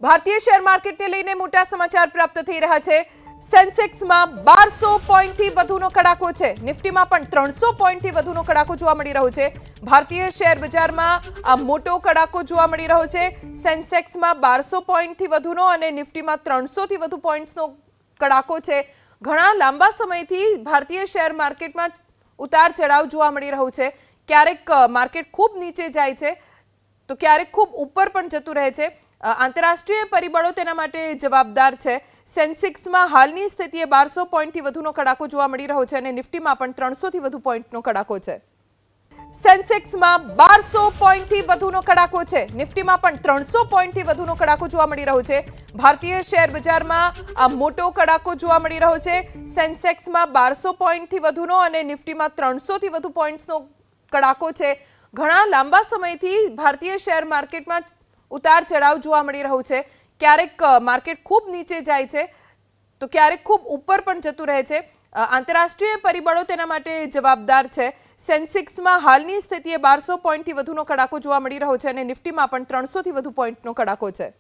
ભારતીય શેર માર્કેટને લઈને મોટા સમાચાર પ્રાપ્ત થઈ રહ્યા છે। સેન્સેક્સમાં 1200 પોઈન્ટથી વધુનો કડાકો છે। નિફ્ટીમાં પણ 300 પોઈન્ટથી વધુનો કડાકો જોવા મળી રહ્યો છે। ભારતીય શેર બજારમાં આ મોટો કડાકો જોવા મળી રહ્યો છે। સેન્સેક્સમાં 1200 પોઈન્ટથી વધુનો અને નિફ્ટીમાં 300થી વધુ પોઈન્ટ્સનો કડાકો છે। ઘણા લાંબા સમયથી ભારતીય શેર માર્કેટમાં ઉતાર ચઢાવ જોવા મળી રહ્યો છે। ક્યારેક માર્કેટ ખૂબ નીચે જાય છે તો ક્યારેક ખૂબ ઉપર પણ જતું રહે છે। આંતરરાષ્ટ્રીય પરિબળો તેના માટે જવાબદાર છે। સેન્સેક્સમાં હાલની સ્થિતિએ 1200 પોઈન્ટથી વધુનો કડાકો જોવા મળી રહ્યો છે અને નિફ્ટીમાં પણ 300થી વધુ પોઈન્ટનો કડાકો છે। સેન્સેક્સમાં 1200 પોઈન્ટથી વધુનો કડાકો છે। નિફ્ટીમાં પણ 300 પોઈન્ટથી વધુનો કડાકો જોવા મળી રહ્યો છે। ભારતીય શેર બજારમાં આ મોટો કડાકો જોવા મળી રહ્યો છે। સેન્સેક્સમાં 1200 પોઈન્ટથી વધુનો અને નિફ્ટીમાં 300થી વધુ પોઈન્ટ્સનો કડાકો છે। ઘણા લાંબા સમયથી ભારતીય શેર માર્કેટમાં ઉતાર ચઢાવ જોવા મળી રહ્યો છે। ક્યારેક માર્કેટ ખૂબ નીચે જાય છે તો ક્યારેક ખૂબ ઉપર પણ જતું રહે છે। આંતરરાષ્ટ્રીય પરિબળો તેના માટે જવાબદાર છે। સેન્સેક્સમાં હાલની સ્થિતિએ 1200 પોઈન્ટથી વધુનો કડાકો જોવા મળી રહ્યો છે અને નિફ્ટીમાં પણ 300થી વધુ પોઈન્ટનો કડાકો છે।